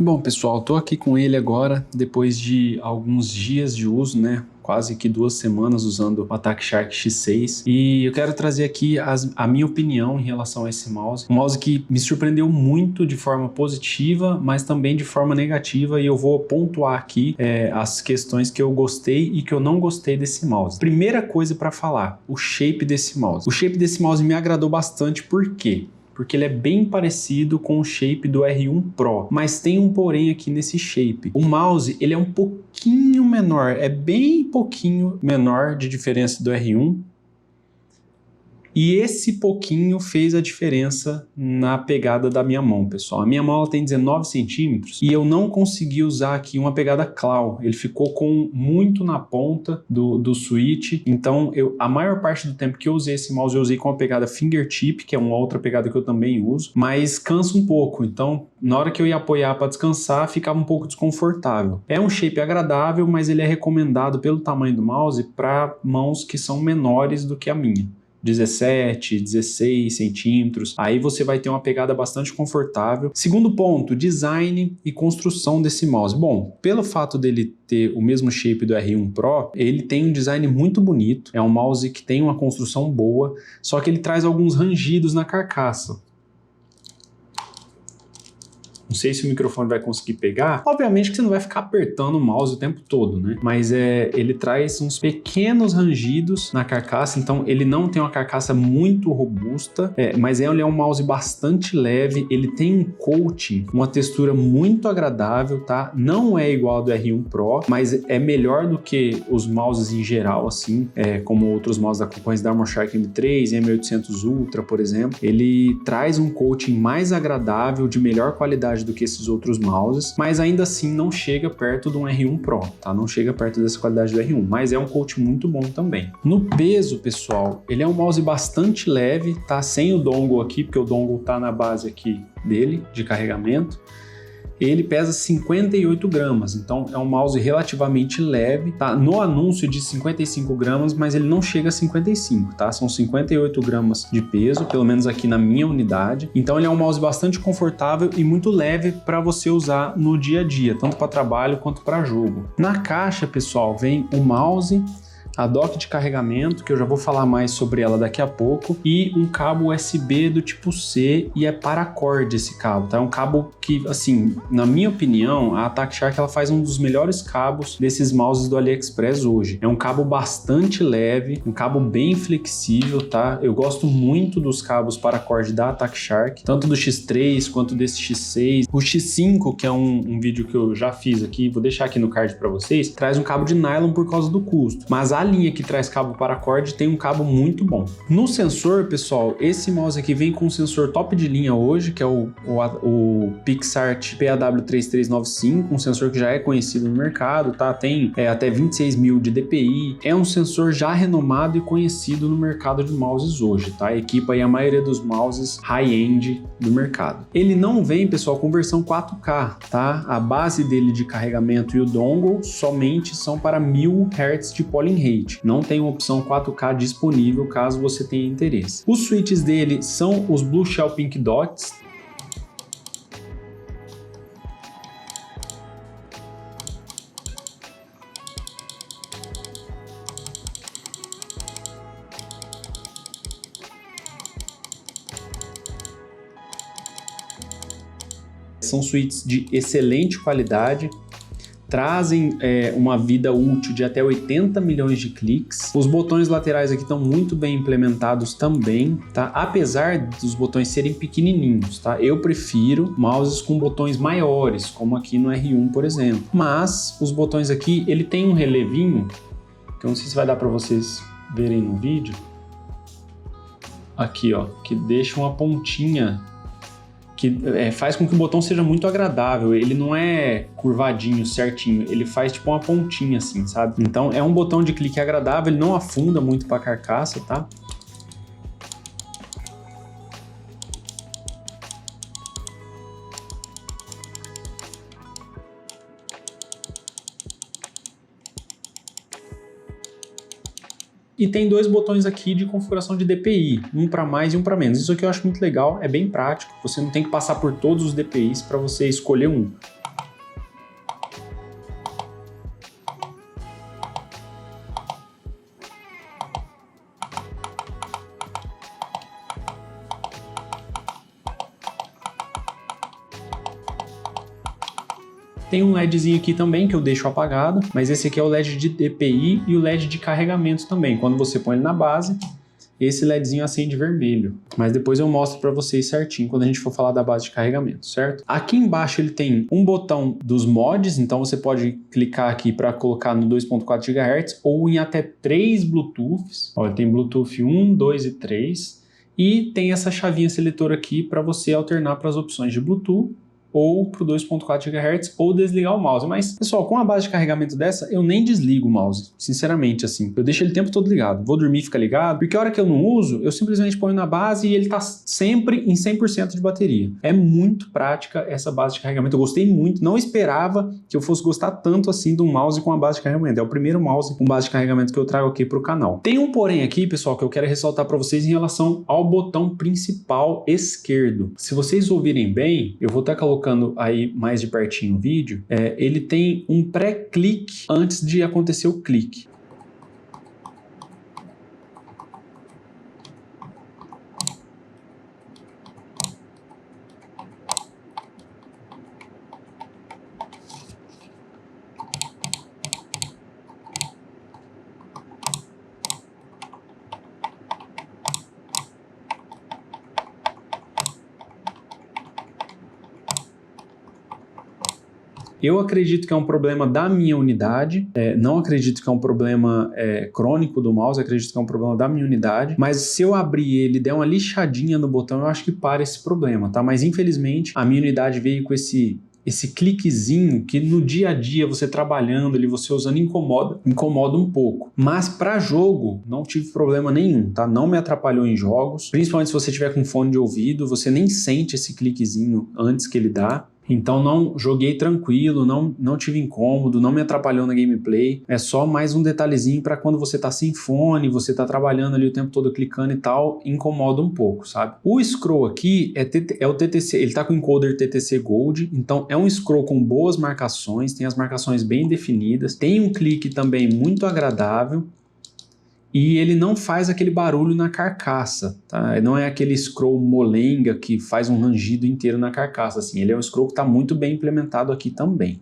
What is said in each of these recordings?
Bom, pessoal, tô aqui com ele agora, depois de alguns dias de uso, né? Quase que 2 semanas usando o Attack Shark X6, e eu quero trazer aqui a minha opinião em relação a esse mouse. Um mouse que me surpreendeu muito de forma positiva, mas também de forma negativa, e eu vou pontuar aqui as questões que eu gostei e que eu não gostei desse mouse. Primeira coisa para falar, o shape desse mouse. O shape desse mouse me agradou bastante, por quê? Porque ele é bem parecido com o shape do R1 Pro, mas tem um porém aqui nesse shape. O mouse, ele é um pouquinho menor, é bem pouquinho menor de diferença do R1, e esse pouquinho fez a diferença na pegada da minha mão, pessoal. A minha mão ela tem 19 centímetros e eu não consegui usar aqui uma pegada claw. Ele ficou com muito na ponta do switch. Então, a maior parte do tempo que eu usei esse mouse, eu usei com a pegada fingertip, que é uma outra pegada que eu também uso, mas cansa um pouco. Então, na hora que eu ia apoiar para descansar, ficava um pouco desconfortável. É um shape agradável, mas ele é recomendado pelo tamanho do mouse para mãos que são menores do que a minha. 17, 16 centímetros, aí você vai ter uma pegada bastante confortável. Segundo ponto, design e construção desse mouse. Bom, pelo fato dele ter o mesmo shape do R1 Pro, ele tem um design muito bonito, é um mouse que tem uma construção boa, só que ele traz alguns rangidos na carcaça. Não sei se o microfone vai conseguir pegar. Obviamente que você não vai ficar apertando o mouse o tempo todo, né? Mas ele traz uns pequenos rangidos na carcaça, então ele não tem uma carcaça muito robusta, mas ele é um mouse bastante leve, ele tem um coating, uma textura muito agradável, tá? Não é igual ao do R1 Pro, mas é melhor do que os mouses em geral, assim, como outros mouses da concorrência da Shark M3, M800 Ultra, por exemplo. Ele traz um coating mais agradável, de melhor qualidade do que esses outros mouses, mas ainda assim não chega perto do R1 Pro, tá? Não chega perto dessa qualidade do R1, mas é um coach muito bom também. No peso, pessoal, ele é um mouse bastante leve, tá? Sem o dongle aqui, porque o dongle tá na base aqui dele, de carregamento. Ele pesa 58 gramas, então é um mouse relativamente leve, tá? No anúncio de 55 gramas, mas ele não chega a 55, tá? São 58 gramas de peso, pelo menos aqui na minha unidade. Então ele é um mouse bastante confortável e muito leve para você usar no dia a dia, tanto para trabalho quanto para jogo. Na caixa, pessoal, vem o mouse, a dock de carregamento, que eu já vou falar mais sobre ela daqui a pouco, e um cabo USB do tipo C, e é paracord esse cabo, tá? É um cabo que, assim, na minha opinião, a Attack Shark ela faz um dos melhores cabos desses mouses do AliExpress hoje. É um cabo bastante leve, um cabo bem flexível, tá? Eu gosto muito dos cabos paracord da Attack Shark, tanto do X3 quanto desse X6. O X5, que é um vídeo que eu já fiz aqui, vou deixar aqui no card para vocês, traz um cabo de nylon por causa do custo, mas a linha que traz cabo paracord tem um cabo muito bom. No sensor, pessoal, esse mouse aqui vem com um sensor top de linha hoje, que é o PixArt PAW3395, um sensor que já é conhecido no mercado, tá? Tem até 26 mil de DPI, é um sensor já renomado e conhecido no mercado de mouses hoje, tá? Equipa aí a maioria dos mouses high-end do mercado. Ele não vem, pessoal, com versão 4K, tá? A base dele de carregamento e o dongle somente são para 1000 Hz de polling rate. Não tem uma opção 4K disponível caso você tenha interesse. Os switches dele são os Blue Shell Pink Dots. São switches de excelente qualidade, trazem uma vida útil de até 80 milhões de cliques. Os botões laterais aqui estão muito bem implementados também, tá? Apesar dos botões serem pequenininhos, tá? Eu prefiro mouses com botões maiores, como aqui no R1, por exemplo. Mas os botões aqui, ele tem um relevinho, que eu não sei se vai dar para vocês verem no vídeo. Aqui, ó, que deixa uma pontinha que faz com que o botão seja muito agradável. Ele não é curvadinho, certinho, ele faz tipo uma pontinha assim, sabe? Então é um botão de clique agradável, ele não afunda muito para a carcaça, tá? E tem dois botões aqui de configuração de DPI, um para mais e um para menos. Isso aqui eu acho muito legal, é bem prático, você não tem que passar por todos os DPIs para você escolher um. Tem um LEDzinho aqui também que eu deixo apagado, mas esse aqui é o LED de DPI e o LED de carregamento também. Quando você põe ele na base, esse LEDzinho acende vermelho, mas depois eu mostro para vocês certinho quando a gente for falar da base de carregamento, certo? Aqui embaixo ele tem um botão dos mods, então você pode clicar aqui para colocar no 2.4 GHz ou em até 3 Bluetooths. Olha, tem Bluetooth 1, 2 e 3 e tem essa chavinha seletora aqui para você alternar para as opções de Bluetooth ou para o 2.4 GHz ou desligar o mouse. Mas, pessoal, com a base de carregamento dessa, eu nem desligo o mouse, sinceramente, assim. Eu deixo ele o tempo todo ligado. Vou dormir, fica ligado, porque a hora que eu não uso, eu simplesmente ponho na base e ele tá sempre em 100% de bateria. É muito prática essa base de carregamento. Eu gostei muito, não esperava que eu fosse gostar tanto assim de um mouse com a base de carregamento. É o primeiro mouse com base de carregamento que eu trago aqui para o canal. Tem um porém aqui, pessoal, que eu quero ressaltar para vocês em relação ao botão principal esquerdo. Se vocês ouvirem bem, eu vou estar colocando aí mais de pertinho o vídeo, ele tem um pré-clique antes de acontecer o clique. Eu acredito que é um problema da minha unidade, não acredito que é um problema crônico do mouse, acredito que é um problema da minha unidade, mas se eu abrir ele e der uma lixadinha no botão, eu acho que para esse problema, tá? Mas infelizmente a minha unidade veio com esse cliquezinho que no dia a dia você trabalhando ali, você usando incomoda um pouco. Mas para jogo não tive problema nenhum, tá? Não me atrapalhou em jogos, principalmente se você tiver com fone de ouvido, você nem sente esse cliquezinho antes que ele dá. Então não joguei tranquilo, não tive incômodo, não me atrapalhou na gameplay. É só mais um detalhezinho para quando você tá sem fone, você tá trabalhando ali o tempo todo clicando e tal, incomoda um pouco, sabe? O scroll aqui é o TTC, ele tá com o encoder TTC Gold, então é um scroll com boas marcações, tem as marcações bem definidas, tem um clique também muito agradável. E ele não faz aquele barulho na carcaça, tá? Não é aquele scroll molenga que faz um rangido inteiro na carcaça, assim. Ele é um scroll que está muito bem implementado aqui também.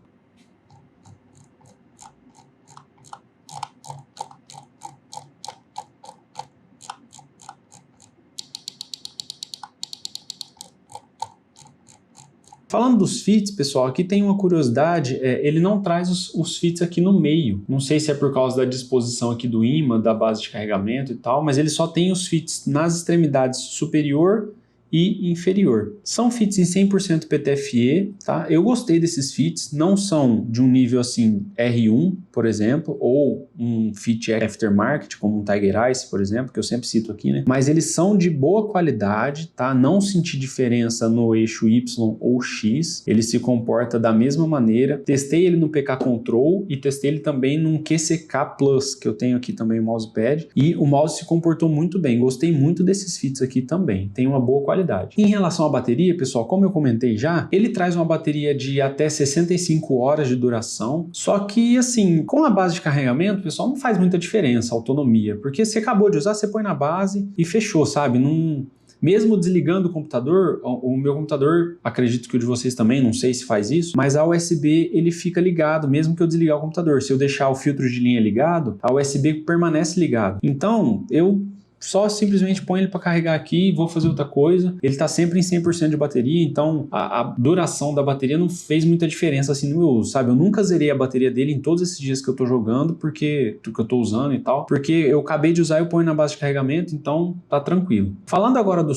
Falando dos fits, pessoal, aqui tem uma curiosidade, ele não traz os fits aqui no meio. Não sei se é por causa da disposição aqui do ímã, da base de carregamento e tal, mas ele só tem os fits nas extremidades superior e inferior. São fits em 100% PTFE, tá? Eu gostei desses fits, não são de um nível assim R1, por exemplo, ou um fit aftermarket, como um Tiger Ice, por exemplo, que eu sempre cito aqui, né? Mas eles são de boa qualidade, tá? Não senti diferença no eixo Y ou X, ele se comporta da mesma maneira. Testei ele no PK Control e testei ele também num QCK Plus, que eu tenho aqui também o mousepad, e o mouse se comportou muito bem. Gostei muito desses fits aqui também, tem uma boa qualidade. Em relação à bateria, pessoal, como eu comentei já, ele traz uma bateria de até 65 horas de duração, só que assim, com a base de carregamento, pessoal, não faz muita diferença a autonomia, porque você acabou de usar, você põe na base e fechou, sabe? Não... Mesmo desligando o computador, o meu computador, acredito que o de vocês também, não sei se faz isso, mas a USB ele fica ligado, mesmo que eu desligar o computador. Se eu deixar o filtro de linha ligado, a USB permanece ligado. Então, eu só simplesmente põe ele para carregar aqui e vou fazer outra coisa. Ele está sempre em 100% de bateria, então a duração da bateria não fez muita diferença assim no meu uso, sabe? Eu nunca zerei a bateria dele em todos esses dias que eu tô jogando, porque eu tô usando e tal, porque eu acabei de usar e eu ponho na base de carregamento, então tá tranquilo. Falando agora do...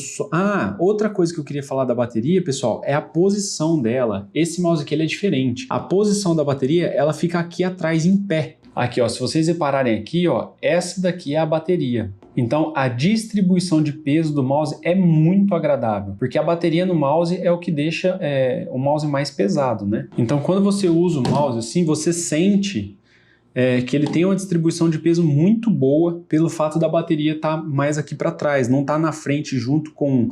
outra coisa que eu queria falar da bateria, pessoal, é a posição dela. Esse mouse aqui ele é diferente. A posição da bateria, ela fica aqui atrás em pé. Aqui, ó, se vocês repararem aqui, ó, essa daqui é a bateria. Então, a distribuição de peso do mouse é muito agradável, porque a bateria no mouse é o que deixa o mouse mais pesado, né? Então, quando você usa o mouse assim, você sente que ele tem uma distribuição de peso muito boa pelo fato da bateria estar mais aqui para trás, não tá na frente junto com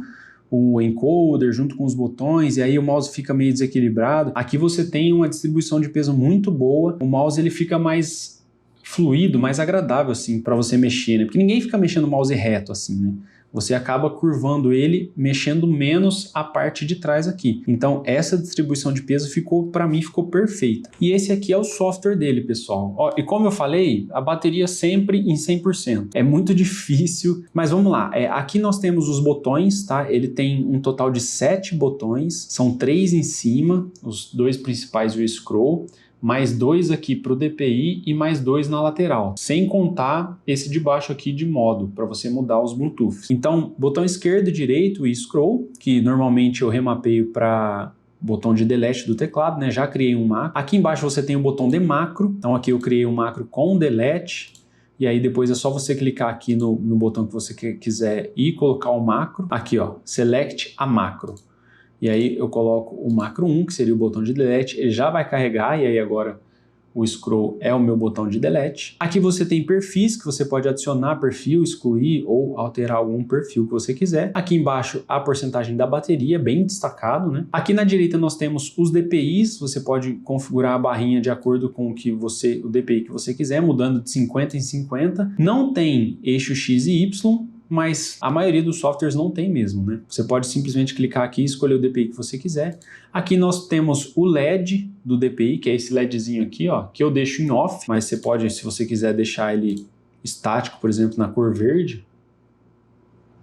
o encoder, junto com os botões, e aí o mouse fica meio desequilibrado. Aqui você tem uma distribuição de peso muito boa, o mouse ele fica mais fluido, mais agradável assim para você mexer, né? Porque ninguém fica mexendo o mouse reto assim, né? você acaba curvando ele, mexendo menos a parte de trás aqui. Então essa distribuição de peso para mim ficou perfeita. E esse aqui é o software dele, pessoal. Ó, e como eu falei, a bateria sempre em 100%. É muito difícil, mas vamos lá. Aqui nós temos os botões, tá? Ele tem um total de 7 botões, são 3 em cima, os 2 principais e o scroll, mais 2 aqui para o DPI e mais 2 na lateral, sem contar esse de baixo aqui de modo, para você mudar os Bluetooth. Então, botão esquerdo e direito e scroll, que normalmente eu remapeio para botão de delete do teclado, né? Já criei um macro. Aqui embaixo você tem o botão de macro, então aqui eu criei um macro com delete, e aí depois é só você clicar aqui no botão que você quiser e colocar o macro. Aqui, ó, select a macro. E aí eu coloco o macro 1, que seria o botão de delete, ele já vai carregar, e aí agora o scroll é o meu botão de delete. Aqui você tem perfis, que você pode adicionar perfil, excluir ou alterar algum perfil que você quiser. Aqui embaixo a porcentagem da bateria, bem destacado, né? Aqui na direita nós temos os DPIs, você pode configurar a barrinha de acordo com o DPI que você quiser, mudando de 50 em 50. Não tem eixo X e Y, mas a maioria dos softwares não tem mesmo, né? Você pode simplesmente clicar aqui e escolher o DPI que você quiser. Aqui nós temos o LED do DPI, que é esse LEDzinho aqui, ó, que eu deixo em off, mas você pode, se você quiser deixar ele estático, por exemplo, na cor verde,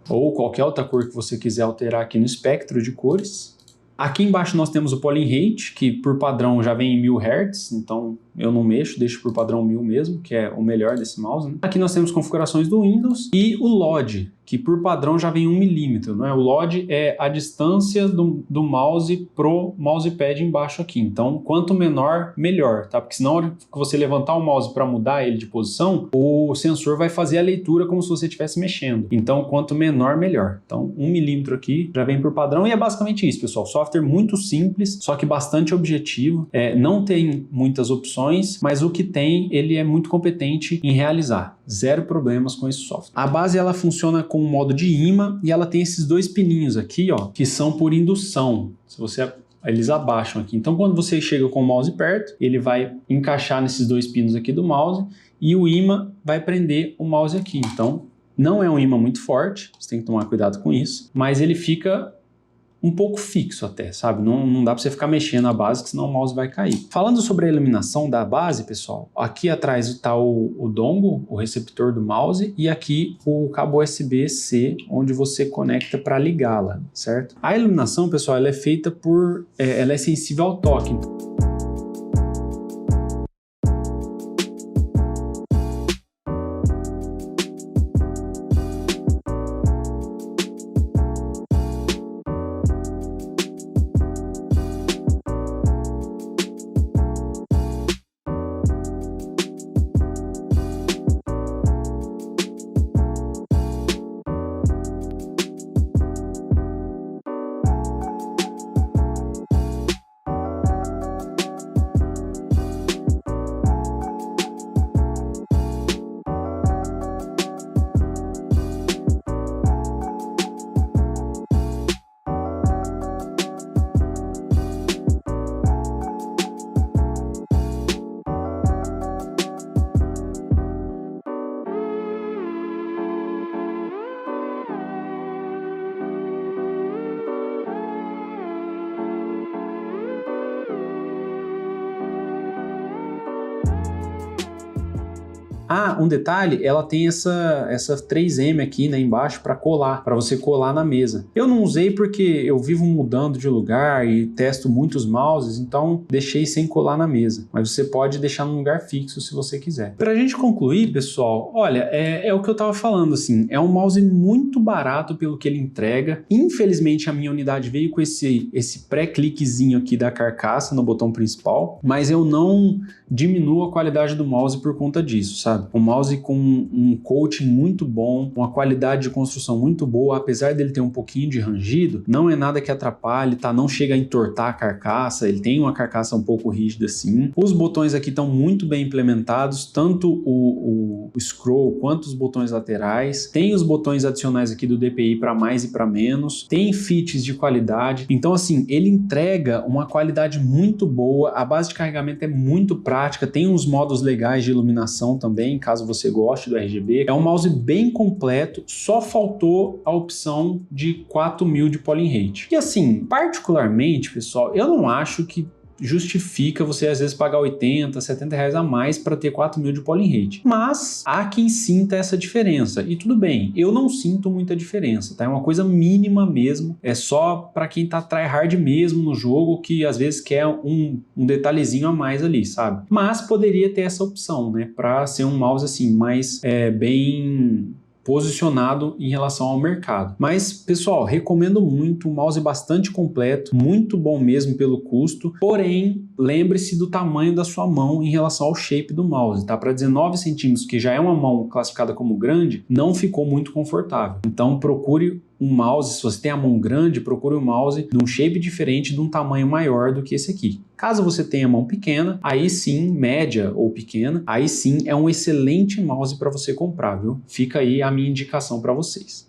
ou qualquer outra cor que você quiser alterar aqui no espectro de cores. Aqui embaixo nós temos o polling rate, que por padrão já vem em 1000 Hz, então eu não mexo, deixo por padrão 1000 mesmo, que é o melhor desse mouse, né? Aqui nós temos configurações do Windows e o LOD, que por padrão já vem 1 milímetro, né? O LOD é a distância do mouse pro mousepad embaixo aqui, então quanto menor, melhor, tá? Porque senão na hora que você levantar o mouse para mudar ele de posição, o sensor vai fazer a leitura como se você estivesse mexendo, então quanto menor, melhor. Então 1 milímetro aqui já vem por padrão e é basicamente isso, pessoal. Software muito simples, só que bastante objetivo, não tem muitas opções, mas o que tem, ele é muito competente em realizar. Zero problemas com esse software. A base ela funciona com o modo de imã e ela tem esses 2 pininhos aqui, ó, que são por indução. Se você eles abaixam aqui. Então quando você chega com o mouse perto, ele vai encaixar nesses 2 pinos aqui do mouse e o imã vai prender o mouse aqui. Então não é um imã muito forte, você tem que tomar cuidado com isso, mas ele fica um pouco fixo até, sabe? Não dá para você ficar mexendo a base, que senão o mouse vai cair. Falando sobre a iluminação da base, pessoal, aqui atrás está o dongle, o receptor do mouse, e aqui o cabo USB-C, onde você conecta para ligá-la, certo? A iluminação, pessoal, ela é feita ela é sensível ao toque. Ah, um detalhe, ela tem essa 3M aqui, né, embaixo para colar, para você colar na mesa. Eu não usei porque eu vivo mudando de lugar e testo muitos mouses, então deixei sem colar na mesa. Mas você pode deixar num lugar fixo se você quiser. Para a gente concluir, pessoal, olha, é o que eu estava falando, assim, é um mouse muito barato pelo que ele entrega. Infelizmente a minha unidade veio com esse pré-cliquezinho aqui da carcaça no botão principal, mas eu não diminuo a qualidade do mouse por conta disso, sabe? Um mouse com um coating muito bom, uma qualidade de construção muito boa, apesar dele ter um pouquinho de rangido, não é nada que atrapalhe, tá? Não chega a entortar a carcaça, ele tem uma carcaça um pouco rígida assim. Os botões aqui estão muito bem implementados, tanto o scroll quanto os botões laterais. Tem os botões adicionais aqui do DPI para mais e para menos, tem fits de qualidade. Então assim, ele entrega uma qualidade muito boa, a base de carregamento é muito prática, tem uns modos legais de iluminação também. também, caso você goste do RGB. É um mouse bem completo, só faltou a opção de 4000 de polling rate. E assim, particularmente, pessoal, eu não acho que justifica você às vezes pagar 80, 70 reais a mais para ter 4000 de polling rate. Mas há quem sinta essa diferença. E tudo bem, eu não sinto muita diferença, tá? É uma coisa mínima mesmo. É só para quem tá tryhard mesmo no jogo, que às vezes quer um detalhezinho a mais ali, sabe? Mas poderia ter essa opção, né? Para ser um mouse assim, mais bem posicionado em relação ao mercado. Mas, pessoal, recomendo muito, um mouse bastante completo, muito bom mesmo pelo custo, porém, lembre-se do tamanho da sua mão em relação ao shape do mouse, tá? Para 19 centímetros, que já é uma mão classificada como grande, não ficou muito confortável. Então, procure um mouse, se você tem a mão grande, procure um mouse de um shape diferente, de um tamanho maior do que esse aqui. Caso você tenha mão pequena, aí sim, média ou pequena, aí sim é um excelente mouse para você comprar, viu? Fica aí a minha indicação para vocês.